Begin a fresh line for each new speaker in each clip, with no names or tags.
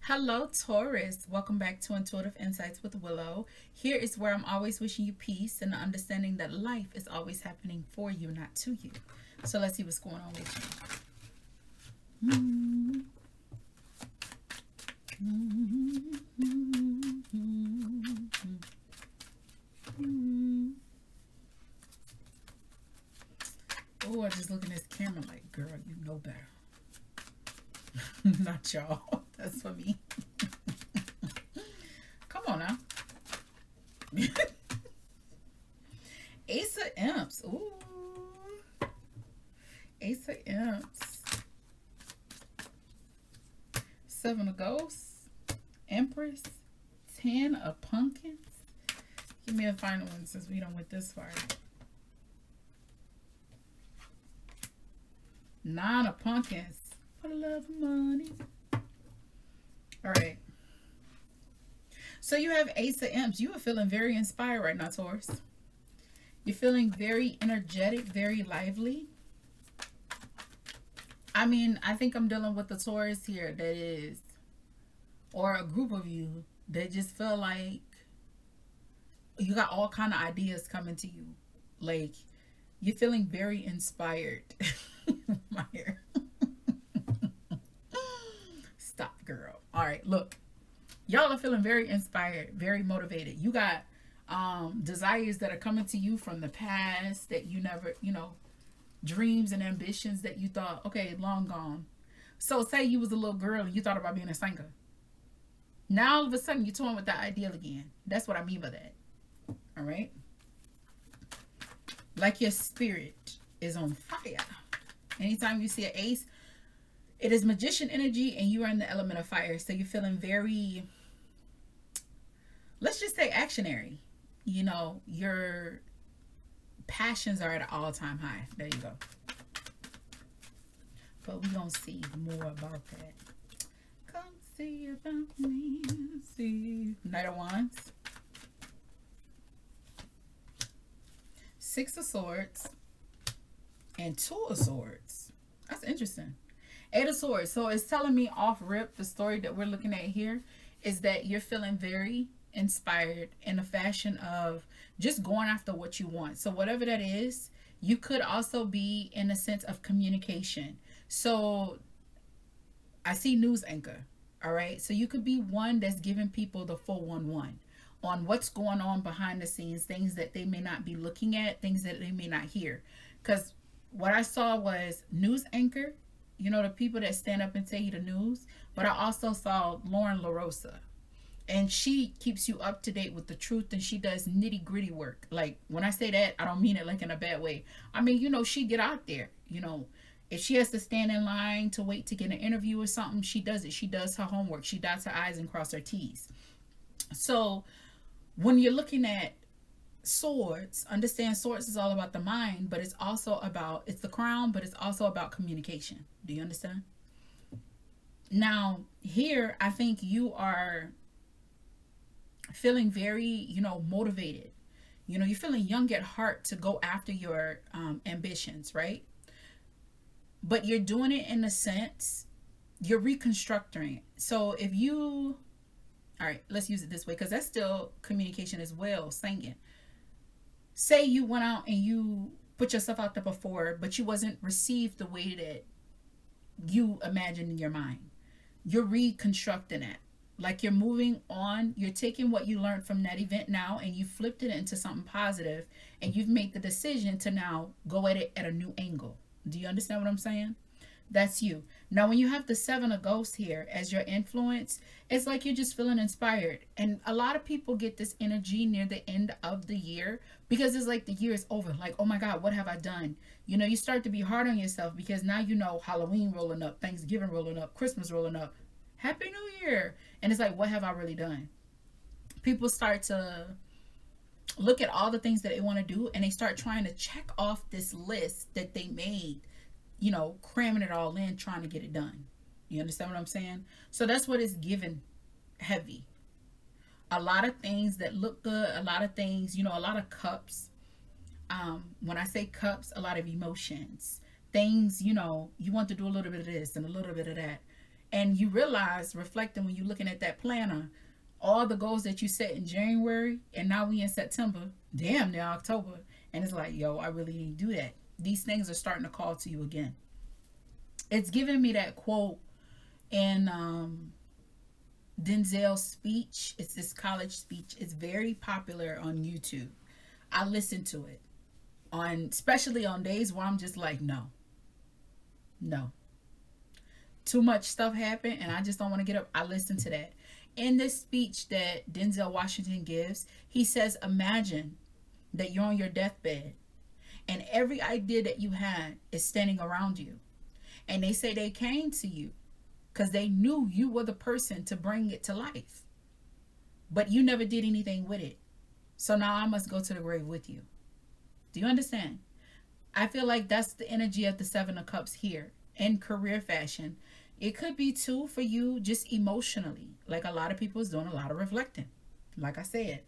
Hello, Taurus. Welcome back to Intuitive Insights with Willow. Here is where I'm always wishing you peace and the understanding that life is always happening for you, not to you. So let's see what's going on with you. Oh, I just look in this camera like, girl, you know better. Not y'all. That's for me. Come on now. Ace of Imps. Ooh. Ace of Imps. Seven of Ghosts. Empress. 10 of Pumpkins. Give me a final one since we don't went this far. 9 of Pumpkins. For the love of money. All right. So you have Ace of Imps. You are feeling very inspired right now, Taurus. You're feeling very energetic, very lively. I mean, I think I'm dealing with the Taurus here that is, or a group of you that just feel like you got all kind of ideas coming to you. Like, you're feeling very inspired. My hair. Stop, girl. All right, look. Y'all are feeling very inspired, very motivated. You got desires that are coming to you from the past that you never, dreams and ambitions that you thought, okay, long gone. So say you was a little girl and you thought about being a singer. Now all of a sudden you're toying with that ideal again. That's what I mean by that. All right. Like your spirit is on fire. Anytime you see an ace, it is magician energy and you are in the element of fire. So you're feeling very, let's just say actionary. Your passions are at an all-time high. There you go. But we're going to see more about that. Come see about me. See. Knight of Wands. 6 of Swords. And 2 of Swords. That's interesting. 8 of Swords. So it's telling me off rip, the story that we're looking at here is that you're feeling very inspired in a fashion of just going after what you want. So whatever that is, you could also be in a sense of communication. So I see news anchor. All right. So you could be one that's giving people the 411 on what's going on behind the scenes, things that they may not be looking at, things that they may not hear. Because what I saw was news anchor, the people that stand up and tell you the news. But I also saw Lauren LaRosa. And she keeps you up to date with the truth, and she does nitty gritty work. Like, when I say that, I don't mean it like in a bad way. I mean, she get out there. If she has to stand in line to wait to get an interview or something, she does it. She does her homework. She dots her I's and cross her T's. So when you're looking at swords, understand swords is all about the mind, but it's the crown, but it's also about communication. Do you understand? Now, here, I think you are feeling very, motivated. You're feeling young at heart to go after your ambitions, right? But you're doing it in a sense, you're reconstructing it. So if you, all right, let's use it this way because that's still communication as well, singing. Say you went out and you put yourself out there before, but you wasn't received the way that you imagined in your mind. You're reconstructing it. Like you're moving on, you're taking what you learned from that event now and you flipped it into something positive and you've made the decision to now go at it at a new angle. Do you understand what I'm saying? That's you. Now, when you have the 7 of Ghosts here as your influence, it's like you're just feeling inspired. And a lot of people get this energy near the end of the year because it's like the year is over. Like, oh my God, what have I done? You start to be hard on yourself because now Halloween rolling up, Thanksgiving rolling up, Christmas rolling up. Happy New Year. And it's like, what have I really done? People start to look at all the things that they want to do and they start trying to check off this list that they made, cramming it all in, trying to get it done. You understand what I'm saying? So that's what is given heavy. A lot of things that look good, a lot of things, a lot of cups. When I say cups, a lot of emotions. Things, you want to do a little bit of this and a little bit of that. And you realize, reflecting when you're looking at that planner, all the goals that you set in January, and now we in September, damn near October, and it's like, yo, I really need to do that. These things are starting to call to you again. It's giving me that quote in Denzel's speech. It's this college speech. It's very popular on YouTube. I listen to it especially on days where I'm just like, no, no, too much stuff happened and I just don't want to get up. I listen to that. In this speech that Denzel Washington gives, he says, imagine that you're on your deathbed and every idea that you had is standing around you. And they say they came to you because they knew you were the person to bring it to life. But you never did anything with it. So now I must go to the grave with you. Do you understand? I feel like that's the energy of the Seven of Cups here in career fashion. It could be too for you just emotionally. Like a lot of people is doing a lot of reflecting. Like I said.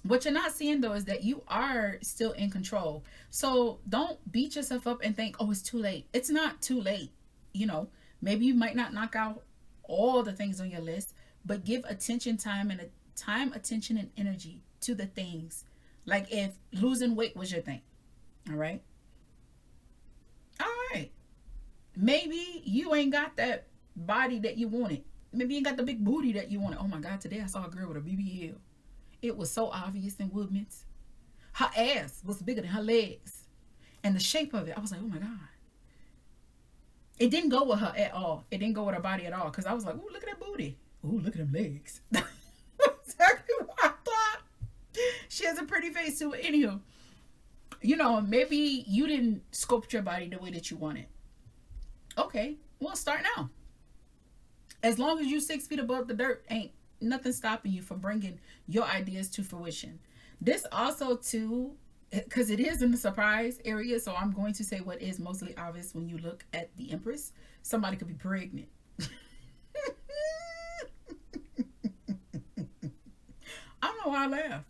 What you're not seeing though is that you are still in control. So don't beat yourself up and think, oh, it's too late. It's not too late. You know, maybe you might not knock out all the things on your list, but give attention, attention, and energy to the things. Like if losing weight was your thing. All right. All right. Maybe you ain't got that body that you wanted. Maybe you ain't got the big booty that you wanted. Oh my God, today I saw a girl with a BBL. It was so obvious in Woodman's. Her ass was bigger than her legs. And the shape of it, I was like, oh my God. It didn't go with her at all. It didn't go with her body at all. Because I was like, ooh, look at that booty. Ooh, look at them legs. That's exactly what I thought. She has a pretty face too. Anywho, you know, maybe you didn't sculpt your body the way that you wanted. Okay, well, start now. As long as you 6 feet above the dirt, ain't nothing stopping you from bringing your ideas to fruition. This also too, because it is in the surprise area, so I'm going to say what is mostly obvious when you look at the Empress. Somebody could be pregnant. I don't know why I laughed,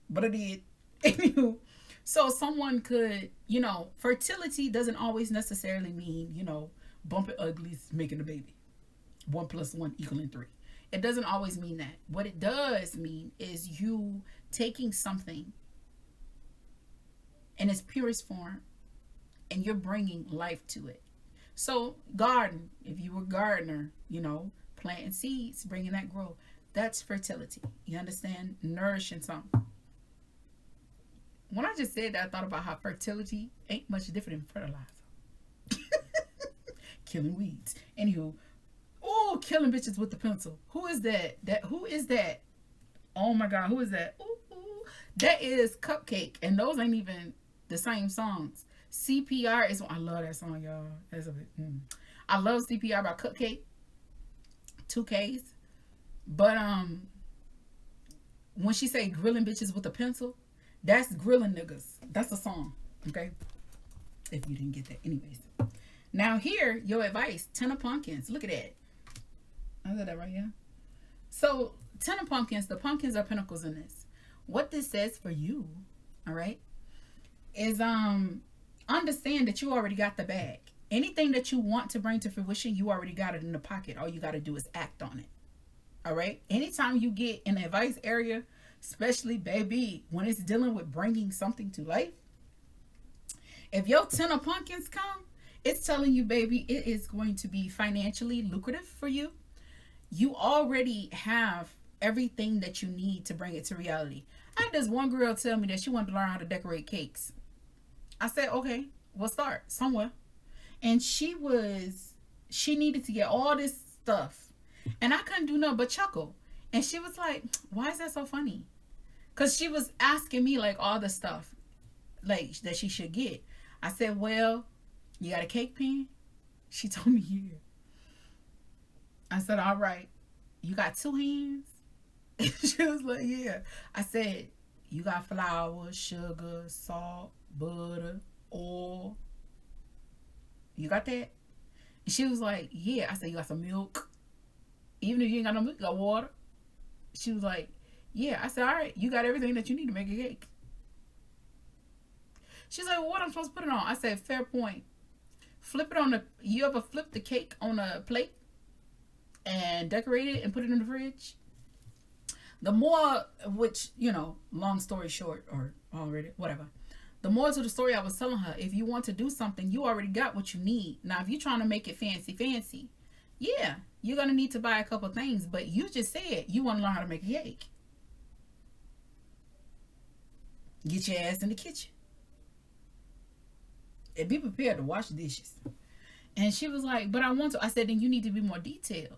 but I did. Anywho, so someone could, you know, fertility doesn't always necessarily mean, you know, bumping uglies making a baby. 1 + 1 = 3. It doesn't always mean that. What it does mean is you taking something in its purest form and you're bringing life to it. So garden, if you were a gardener, you know, planting seeds, bringing that growth, that's fertility. You understand? Nourishing something. When I just said that, I thought about how fertility ain't much different than fertilizer. Killing weeds. Anywho, oh, killing bitches with the pencil. Who is that? Who is that? Oh my God, who is that? Ooh, ooh. That is Cupcake, and those ain't even the same songs. CPR is, I love that song, y'all. That's a bit. I love CPR by Cupcake. 2Ks. But when she say grilling bitches with a pencil, that's grilling niggas. That's a song. Okay. If you didn't get that. Anyways. Now here, your advice. 10 of Pumpkins. Look at that. I got that right here. So 10 of Pumpkins. The pumpkins are pinnacles in this. What this says for you, all right, is understand that you already got the bag. Anything that you want to bring to fruition, you already got it in the pocket. All you got to do is act on it. All right. Anytime you get in the advice area, especially baby, when it's dealing with bringing something to life, if your 10 of Pumpkins come, it's telling you, baby, it is going to be financially lucrative for you. You already have everything that you need to bring it to reality. I had this one girl tell me that she wanted to learn how to decorate cakes. I said, okay, we'll start somewhere. And she needed to get all this stuff. And I couldn't do nothing but chuckle. And she was like, why is that so funny? Because she was asking me like all the stuff like that she should get. I said, well, you got a cake pan? She told me, yeah. I said, all right. You got 2 hands? She was like, yeah. I said, you got flour, sugar, salt, butter, oil. You got that? And she was like, yeah. I said, you got some milk? Even if you ain't got no milk, you got water? She was like, yeah. I said, all right, you got everything that you need to make a cake. She's like, well, what am I supposed to put it on? I said, fair point. Flip it on you ever flip the cake on a plate? and decorate it and put it in the fridge. The more, which, long story short, or already, whatever. The more to the story I was telling her, if you want to do something, you already got what you need. Now, if you're trying to make it fancy, yeah, you're going to need to buy a couple things. But you just said you want to learn how to make a cake. Get your ass in the kitchen. And be prepared to wash dishes. And she was like, but I want to. I said, then you need to be more detailed.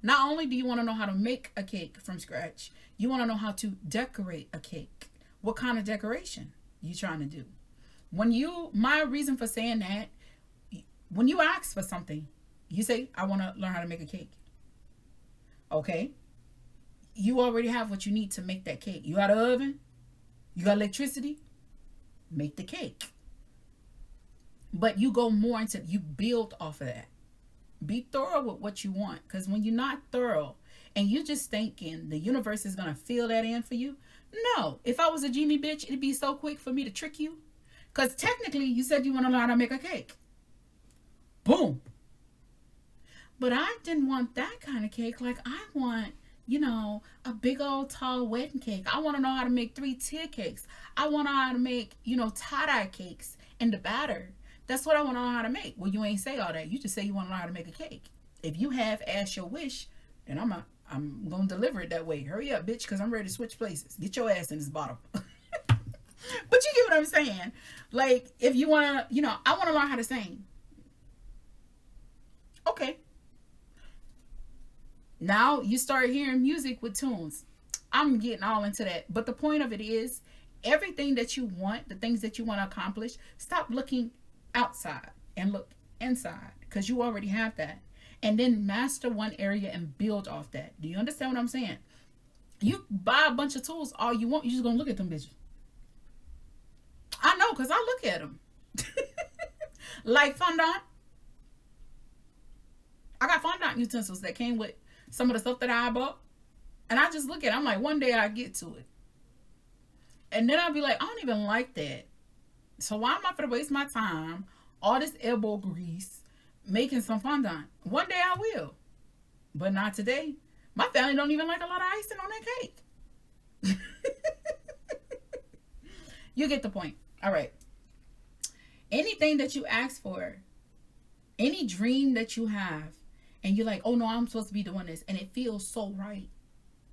Not only do you want to know how to make a cake from scratch, you want to know how to decorate a cake. What kind of decoration you trying to do? My reason for saying that, when you ask for something, you say, I want to learn how to make a cake. Okay. You already have what you need to make that cake. You got an oven? You got electricity? Make the cake. But you go more into, you build off of that. Be thorough with what you want. Because when you're not thorough and you're just thinking the universe is going to fill that in for you. No. If I was a genie bitch, it'd be so quick for me to trick you. Because technically you said you want to learn how to make a cake. Boom. But I didn't want that kind of cake. Like I want, a big old tall wedding cake. I want to know how to make 3-tier cakes. I want to know how to make, tie-dye cakes in the batter. That's what I want to know how to make. Well, you ain't say all that. You just say you want to learn how to make a cake. If you have asked your wish, then I'm going to deliver it that way. Hurry up, bitch, because I'm ready to switch places. Get your ass in this bottle. But you get what I'm saying. Like, if you want to, I want to learn how to sing. Okay. Now you start hearing music with tunes. I'm getting all into that. But the point of it is, everything that you want, the things that you want to accomplish, stop looking outside and look inside, because you already have that. And then master one area and build off that. Do you understand what I'm saying? You buy a bunch of tools all you want, you're just gonna look at them bitches. I know, because I look at them. Like fondant. I got fondant utensils that came with some of the stuff that I bought, and I just look at it. I'm like, one day I get to it, and then I'll be like, I don't even like that. So why am I going to waste my time, all this elbow grease, making some fondant? One day I will. But not today. My family don't even like a lot of icing on their cake. You get the point. All right. Anything that you ask for, any dream that you have, and you're like, oh no, I'm supposed to be doing this, and it feels so right.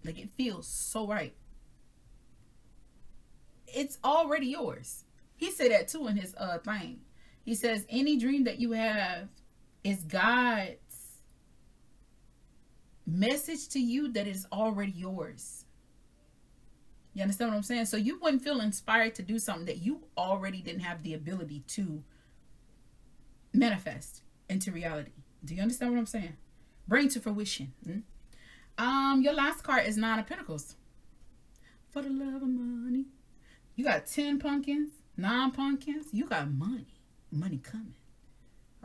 Like, it feels so right. It's already yours. He said that too in his thing. He says any dream that you have is God's message to you that is already yours. You understand what I'm saying? So you wouldn't feel inspired to do something that you already didn't have the ability to manifest into reality. Do you understand what I'm saying? Bring to fruition. Your last card is 9 of Pentacles. For the love of money. You got 10 pumpkins. 9 pumpkins, you got money. Money coming.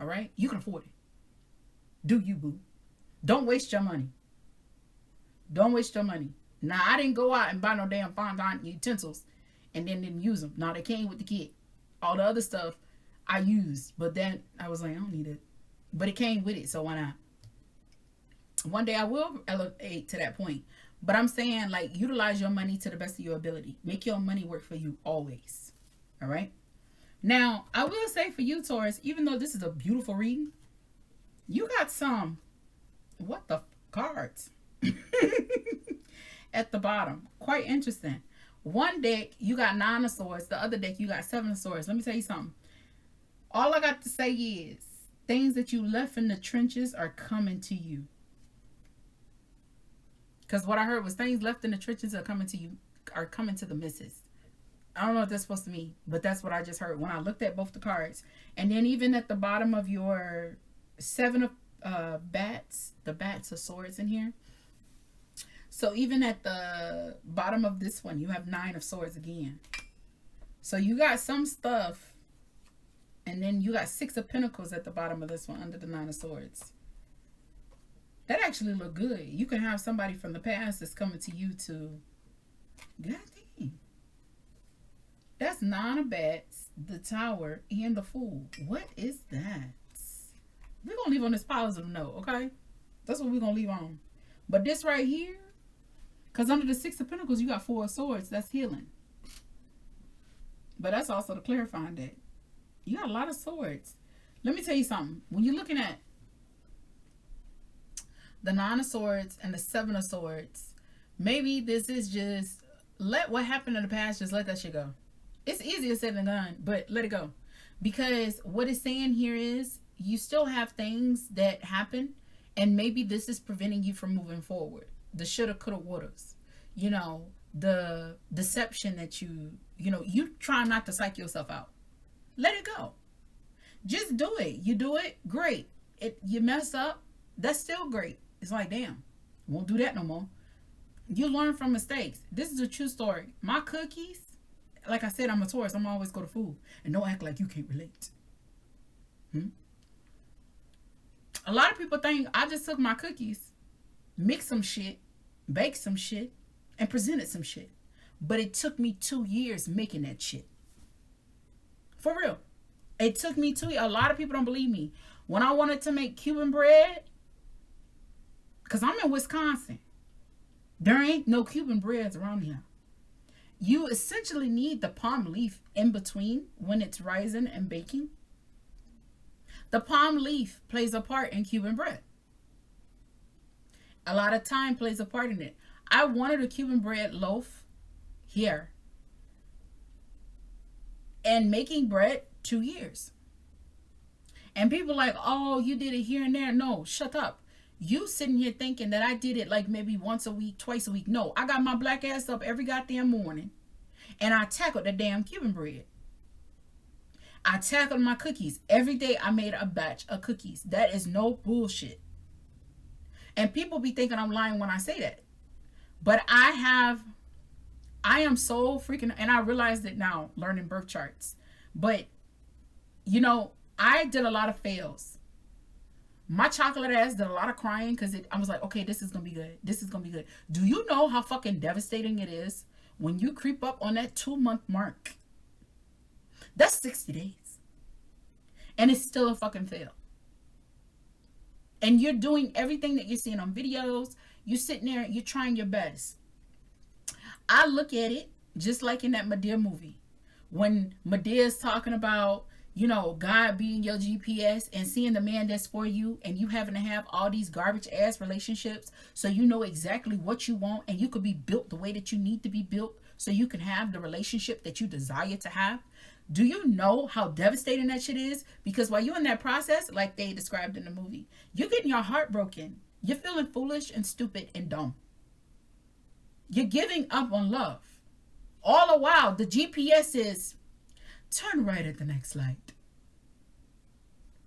All right? You can afford it. Do you, boo? Don't waste your money. Don't waste your money. Now, I didn't go out and buy no damn fondant utensils and then didn't use them. Now, they came with the kit. All the other stuff I used. But then I was like, I don't need it. But it came with it, so why not? One day I will elevate to that point. But I'm saying, like, utilize your money to the best of your ability. Make your money work for you always. All right. Now, I will say for you, Taurus, even though this is a beautiful reading, you got some, what the cards at the bottom. Quite interesting. One deck, you got 9 of Swords. The other deck, you got 7 of Swords. Let me tell you something. All I got to say is things that you left in the trenches are coming to you. Because what I heard was things left in the trenches are coming to you, are coming to the missus. I don't know what that's supposed to mean, but that's what I just heard when I looked at both the cards. And then even at the bottom of your 7 of bats, the bats of swords in here. So even at the bottom of this one, you have 9 of swords again. So you got some stuff. And then you got 6 of pentacles at the bottom of this one under the 9 of swords. That actually look good. You can have somebody from the past that's coming to you to... God dang. That's 9 of bats, the Tower, and the Fool. What is that? We're going to leave on this positive note, okay? That's what we're going to leave on. But this right here, because under the Six of Pentacles, you got Four of Swords. That's healing. But that's also the clarifying deck. You got a lot of swords. Let me tell you something. When you're looking at the Nine of Swords and the Seven of Swords, maybe this is just let what happened in the past, just let that shit go. It's easier said than done, but let it go. Because what it's saying here is you still have things that happen, and maybe this is preventing you from moving forward. The shoulda, coulda, wouldas. You know, the deception that you try not to psych yourself out. Let it go. Just do it. You do it, great. You mess up, that's still great. It's like, damn, won't do that no more. You learn from mistakes. This is a true story. My cookies, like I said, I'm a Taurus. I'm always go to food. And don't act like you can't relate. A lot of people think I just took my cookies, mixed some shit, baked some shit, and presented some shit. But it took me 2 years making that shit. For real. It took me 2 years. A lot of people don't believe me. When I wanted to make Cuban bread, because I'm in Wisconsin, there ain't no Cuban breads around here. You essentially need the palm leaf in between when it's rising and baking. The palm leaf plays a part in Cuban bread. A lot of time plays a part in it. I wanted a Cuban bread loaf here. And making bread 2 years. And people like, oh, you did it here and there. No, shut up. You sitting here thinking that I did it like maybe once a week, twice a week. No, I got my black ass up every goddamn morning. And I tackled the damn Cuban bread. I tackled my cookies. Every day I made a batch of cookies. That is no bullshit. And people be thinking I'm lying when I say that. But I am so freaking, and I realized it now, learning birth charts. But, you know, I did a lot of fails. My chocolate ass did a lot of crying because I was like, okay, this is going to be good. This is going to be good. Do you know how fucking devastating it is when you creep up on that 2-month mark? That's 60 days. And it's still a fucking fail. And you're doing everything that you're seeing on videos. You're sitting there, you're trying your best. I look at it just like in that Madea movie. When Medea's talking about, you know, God being your GPS and seeing the man that's for you, and you having to have all these garbage ass relationships so you know exactly what you want and you could be built the way that you need to be built so you can have the relationship that you desire to have. Do you know how devastating that shit is? Because while you're in that process, like they described in the movie, you're getting your heart broken. You're feeling foolish and stupid and dumb. You're giving up on love. All the while, the GPS is turn right at the next light.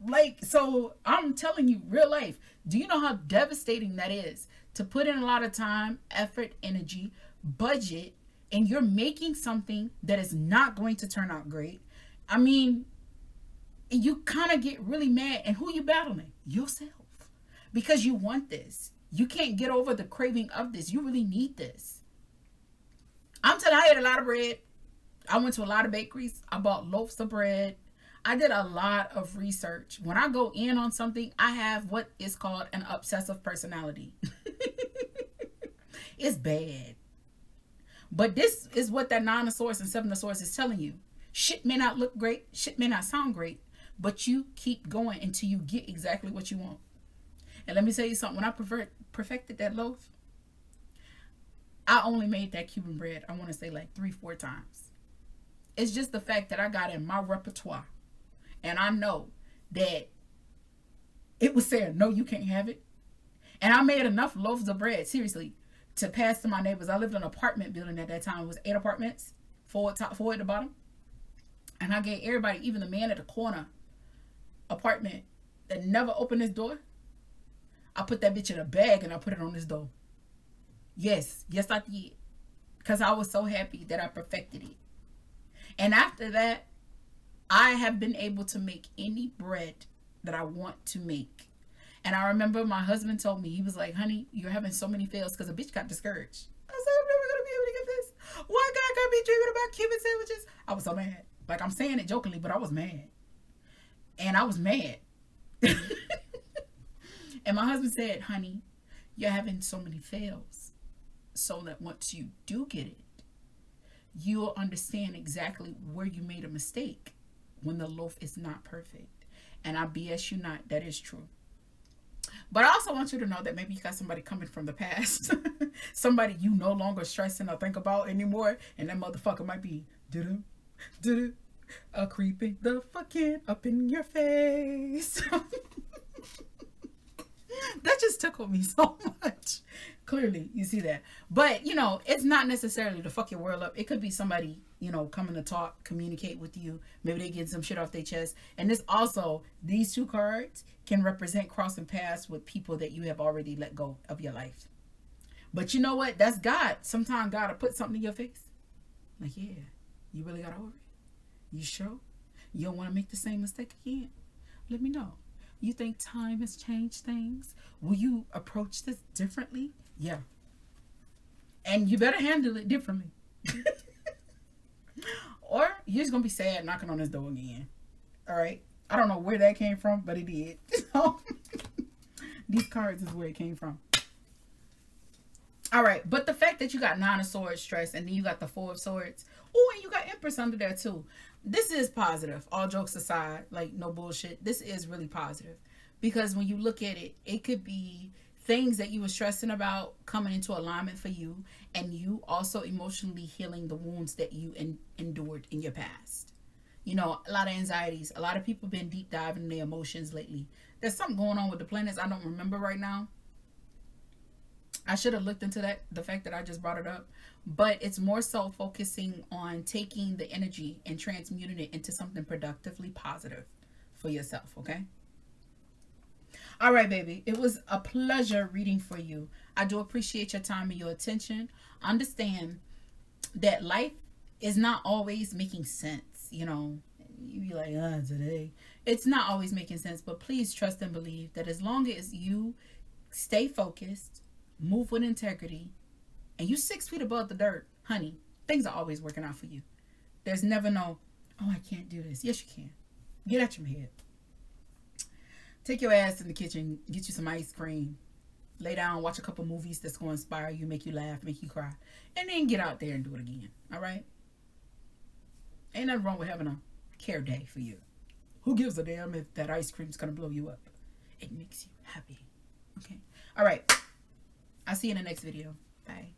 Like, so I'm telling you, real life, do you know how devastating that is? To put in a lot of time, effort, energy, budget, and you're making something that is not going to turn out great. I mean, you kind of get really mad. And who you battling? Yourself. Because you want this. You can't get over the craving of this. You really need this. I'm telling you, I ate a lot of bread. I went to a lot of bakeries. I bought loaves of bread. I did a lot of research. When I go in on something, I have what is called an obsessive personality. It's bad. But this is what that Nine of Swords and Seven of Swords is telling you. Shit may not look great. Shit may not sound great. But you keep going until you get exactly what you want. And let me tell you something. When I perfected that loaf, I only made that Cuban bread, I want to say like 3-4 times. It's just the fact that I got in my repertoire. And I know that it was saying, no, you can't have it. And I made enough loaves of bread, seriously, to pass to my neighbors. I lived in an apartment building at that time. It was 8 apartments, 4 at the bottom. And I gave everybody, even the man at the corner apartment that never opened his door, I put that bitch in a bag and I put it on his door. Yes, I did. Because I was so happy that I perfected it. And after that, I have been able to make any bread that I want to make. And I remember my husband told me, he was like, honey, you're having so many fails because a bitch got discouraged. I was like, I'm never going to be able to get this. Why God got me dreaming about Cuban sandwiches? I was so mad. Like, I'm saying it jokingly, but I was mad. And I was mad. And my husband said, honey, you're having so many fails, so that once you do get it, you'll understand exactly where you made a mistake when the loaf is not perfect. And I BS you not, that is true. But I also want you to know that maybe you got somebody coming from the past, somebody you no longer stressing or think about anymore, and that motherfucker might be creeping the fucking up in your face. That just tickled me so much. Clearly, you see that. But, you know, it's not necessarily to fuck your world up. It could be somebody, you know, coming to talk, communicate with you. Maybe they get some shit off their chest. And this also, these two cards can represent crossing paths with people that you have already let go of your life. But you know what? That's God. Sometimes God will put something in your face. Like, yeah, you really got over it? You sure? You don't want to make the same mistake again? Let me know. You think time has changed things? Will you approach this differently? Yeah. And you better handle it differently. Or you're just going to be sad knocking on this door again. All right? I don't know where that came from, but it did. So, these cards is where it came from. All right. But the fact that you got 9 of Swords stress and then you got the 4 of Swords. Oh, and you got Empress under there too. This is positive. All jokes aside, like no bullshit. This is really positive. Because when you look at it, it could be things that you were stressing about coming into alignment for you, and you also emotionally healing the wounds that you endured in your past. You know, a lot of anxieties. A lot of people been deep diving in their emotions lately. There's something going on with the planets I don't remember right now. I should have looked into that, the fact that I just brought it up. But it's more so focusing on taking the energy and transmuting it into something productively positive for yourself, okay? All right, baby. It was a pleasure reading for you. I do appreciate your time and your attention. Understand that life is not always making sense, you know. You be like, today. It's not always making sense, but please trust and believe that as long as you stay focused, move with integrity, and you 6 feet above the dirt, honey, things are always working out for you. There's never no, oh, I can't do this. Yes, you can. Get out your head. Take your ass in the kitchen, get you some ice cream, lay down, watch a couple movies that's going to inspire you, make you laugh, make you cry, and then get out there and do it again. All right? Ain't nothing wrong with having a care day for you. Who gives a damn if that ice cream's going to blow you up? It makes you happy. Okay? All right. I'll see you in the next video. Bye.